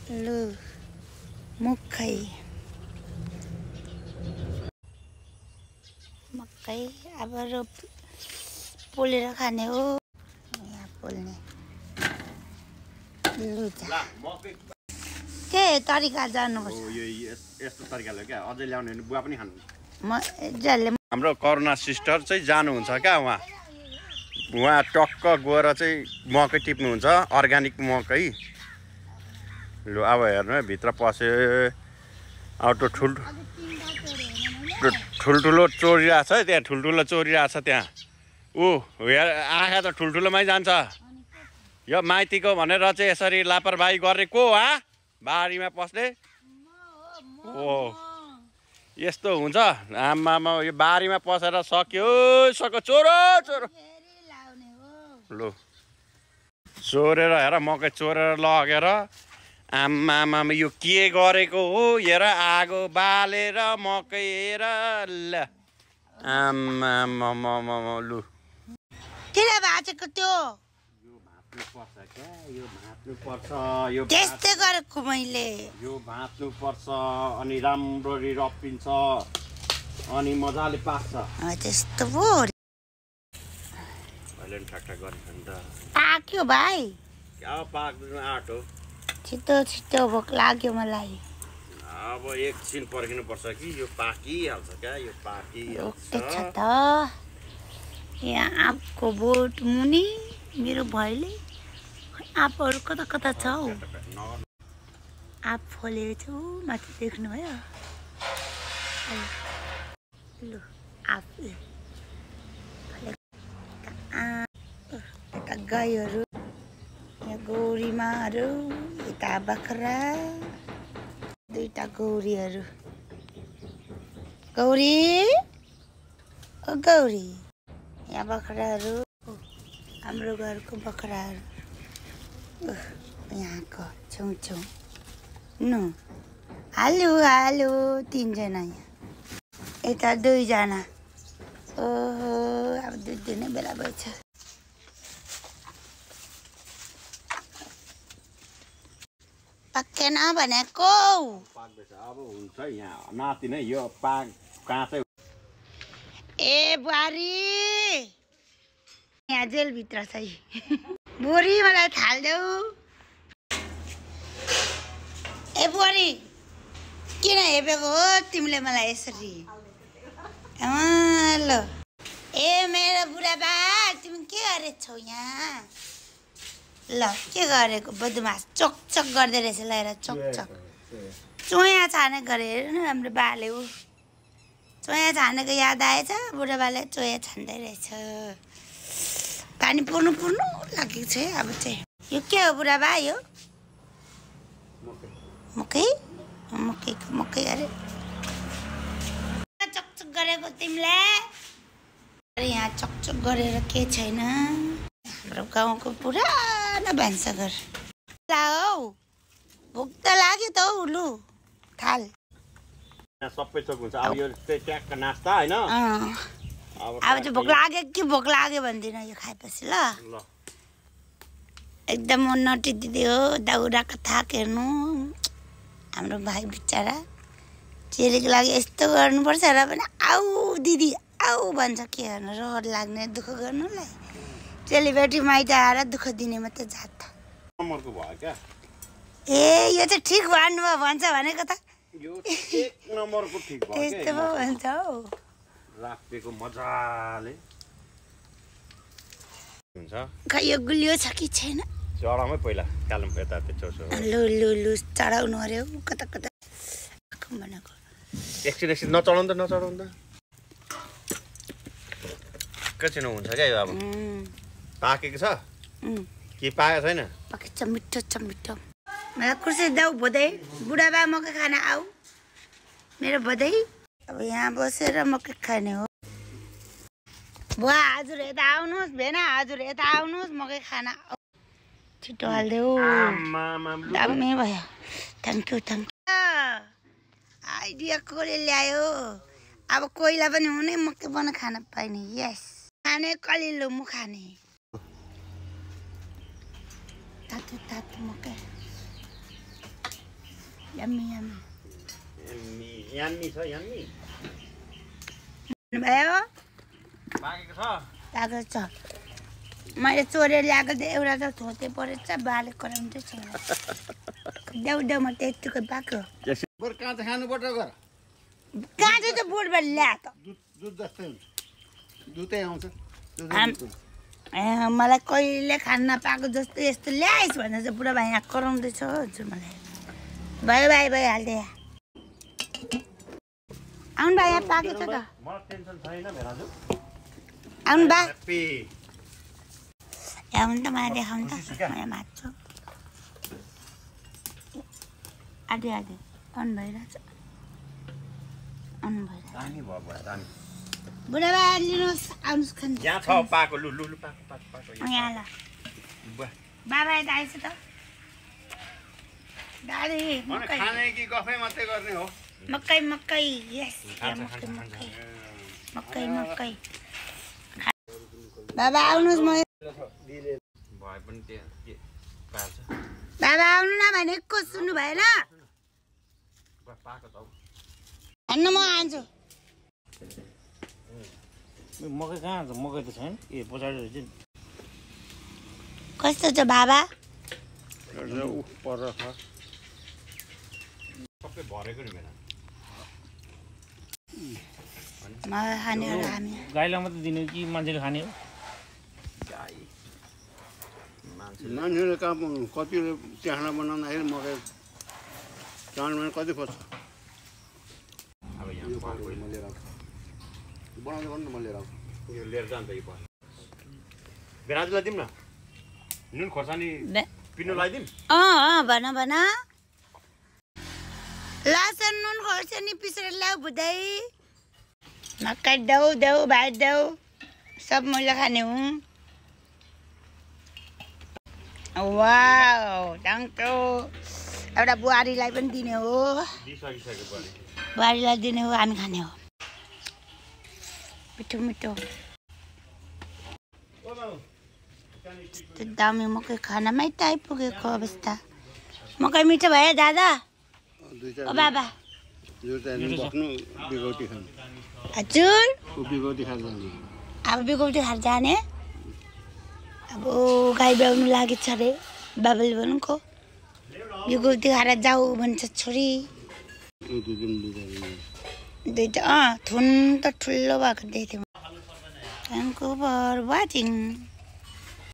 लु मकै अब पोलेर खाने हो। यहाँ पोल्ने लु के तरिका जान्नुपर्छ। यस्तो तरिकाले क्या अझै ल्याउने भने बुवा पनि खानु। जसले हाम्रो करुणा सिस्टर चाहिँ जानुहुन्छ क्या उहाँ टक्क गएर चाहिँ मकै टिप्नुहुन्छ अर्ग्यानिक मकै। लु अब हेर्नु है भित्र पसे अब त्यो ठुल्ठुलो चोरिरहेको छ है त्यहाँ ठुल्ठुलो चोरिरहेको छ त्यहाँ आँखा त ठुल्ठुलोमै जान्छ। यो माइतीको भनेर चाहिँ यसरी लापरवाही गर्ने को बारीमा पस्ने यस्तो हुन्छ। आमामा यो बारीमा पसेर सक्यो चोरो लु चोरेर हेर मकै चोरेर लगेर आमामा यो के गरेको हो हेर आगो बालेर मकै हेर ल आमामा लु किन भाचेको त्यो त्यस्तै गरेको मैले यो भाँच्नु पर्छ अनि राम्ररी रपिन्छ अनि मजाले पाक्छ। त्यस्तो पो पाक्यो भाइ अब पाक्नु आँटो छिटो भोक लाग्यो मलाई। अब एकछिन पर्खिनु पर्छ कि यो पाकिहाल्छ क्या यो पाकिहाल्छ त। यहाँ आँपको बोट मुनि मेरो भाइले आँपहरू कता कता छ हौ। आँप फलेको छु माथि देख्नुभयो लु आँप यता गाईहरू यहाँ गौरीमाहरू यता बाख्रा दुईटा गौरीहरू गौरी गौरी यहाँ बाख्राहरू हाम्रो घरको बाख्राहरू यहाँको छेउ नु हाल्यो 3 जना यहाँ यता 2 जना। ओहो अब दुध दिने बेला भएछ। पक्केन भनेको पाक्दैछ अब हुन्छ यहाँ नाति नै यो काँचै ए बुहारी यहाँ जेलभित्र छ बुहारी मलाई थाल्देऊ। ए बुहारी किन हेपेको हो तिमीले मलाई यसरी ल ए मेरो बुढाबा तिमी के गरेछौ यहाँ ल के गरेको बदमास चकचक गर्दै रहेछ ल हेर चकचक चोया छाने गरेर न हाम्रो बाले ऊ चोया छानेको याद आएछ बुढाबाले चोया छान्दै रहेछ। पानी पुर्नु लागेको छ है अब चाहिँ यो के हो बुढाबा यो मकै अरे चकचक गरेको तिमीलाई यहाँ चकचक गरेर के छैन। हाम्रो गाउँको पुरानो भान्साघर हौ भोक त लाग्यो त हौ लु थाल सबै चोक हुन्छ। अब यो चाहिँ ट्याक्क नास्ता हैन अब चाहिँ भोक लाग्यो भन्दिनँ यो खाएपछि ल एकदम नटी दिदी हो दाउराको थाक हेर्नु हाम्रो भाइ बिचरा चेलीको लागि यस्तो गर्नुपर्छ र पनि आऊ दिदी आऊ भन्छ के गर्नु रहर लाग्ने दुःख गर्नुलाई चेलीबेटी माइत आएर दुःख दिने मात्रै जात नम्बरको भयो क्या ए यो चाहिँ ठिक भन्नुभयो भन्छ भनेको त यो 1 नम्बरको ठिक भयो त्यस्तो पो भन्छ हौ राखेको मजाले हुन्छ। खै यो गुलियो छ कि छैन चढाउमै पहिला कालम यता चौसो लु चढाउनु अरे कता भनेको एकछिन नचढाउनु त एकैछिन हुन्छ क्या यो अब पाकेको छ कि पाएको छैन पाकेको छ मिठो मलाई कुर्सी दाउ भोदै बुढाबा मकै खाना आऊ मेरो भोदै अब यहाँ बसेर मकै खाने हो। बुवा हजुर यता आउनुहोस् भेना हजुर यता आउनुहोस् मकै खाना छिटो हालिदेऊ दामी भयो थ्याङ्क यू आइडिया कसले ल्यायो अब कोहीलाई पनि हुने मकै बनाएर खान पाइने यस खाने कलिलो म खाने तातो मकै यम्मी यम्मी याम्मी छ याम्मी भयो पाकेको छ तागत छ मैले चोरेर ल्याएको त एउटा त थोते परेछ बाले कराउँदै छ देउ देउ म त्यतिकै पाक्यो बरु काँचो खानुपर्छ गर काँचो त बोटबाट ल्या त दुध जस्तै हुन्छ दुधै आउँछ मलाई कहिले खान नपाएको जस्तो यस्तो ल्याइस् भनेर चाहिँ बुढा भाइ यहाँ कराउँदैछ हजुर मलाई भयो भाइ भइहाल्थ्यो यहाँ आउनु भाइ यहाँ पाकेको छ त मलाई टेन्सन छैन भेराजु आउनु बा ह्याप्पी आउनु त मलाई देखाउनु त मलाई मात्छु आधी आधी आउनु भइरहेछ आउनु भइरहेछ दामी भयो बुढा दामी बुढा भाइ लिनुहोस् आउनुहोस् खानु यहाँ छ पाको लु लु लु पाको यहाँ ल बाबा यता आएछ त दादी मकै खाने कि गफै मात्रै गर्ने हो मकै मकै यस मकै मकै मकै मकै बाबा आउनुहोस् म भए पनि त्यो के पार्छ बाबा आउनु न भनेको सुन्नु भएन पाको त हेर्न म आउँछु मकै कहाँ छ मकै त छैन ए पछाडि रहेछ नि कस्तो छ बाबा पर छ सबै भरेको नि भेना म खाने हो हामी गाईलाई मात्रै दिने कि मान्छेले खाने हो गाई मान्छेले कहाँ कतिले चाहना बनाउँदाखेरि मकै चाडमा कति खोज्छ अब यहाँ म लिएर आउँछु बनाउँदै गर्नु न म लिएर आउँछु यो लिएर जान्छ यो पर्छ भेराजुलाई दिउँ न नुन खोर्सानी पिनो लगाइदिउँ भन भन लसन नुन खोर्सानी पिसेर ल्याऊ बुझै मकै देऊ देऊ भाइ देऊ सब मैले खाने हुँ वाउ थ्याङ्क यू एउटा बुहारीलाई पनि दिने हो दिइसकिसक्यो बुहारी बुहारीलाई दिने हो हामी खाने हो मिठो मिठो त्यो दामी मकै खानामै त आइपुगेको अवस्था मकै मिठो भयो दादा ओ बाबा बस्नु बिगौती खानु हजुर बिगौती खानु अब बिगौती खाएर जाने अब गाई ब्याउनु लागेको छ अरे बाबाले भन्नुको बिगौती खाएर जाऊ भन्छ छोरी दुइटा थुन त ठुलो भएको देख्थ्यौँ थ्याङ्क यू फर वाचिङ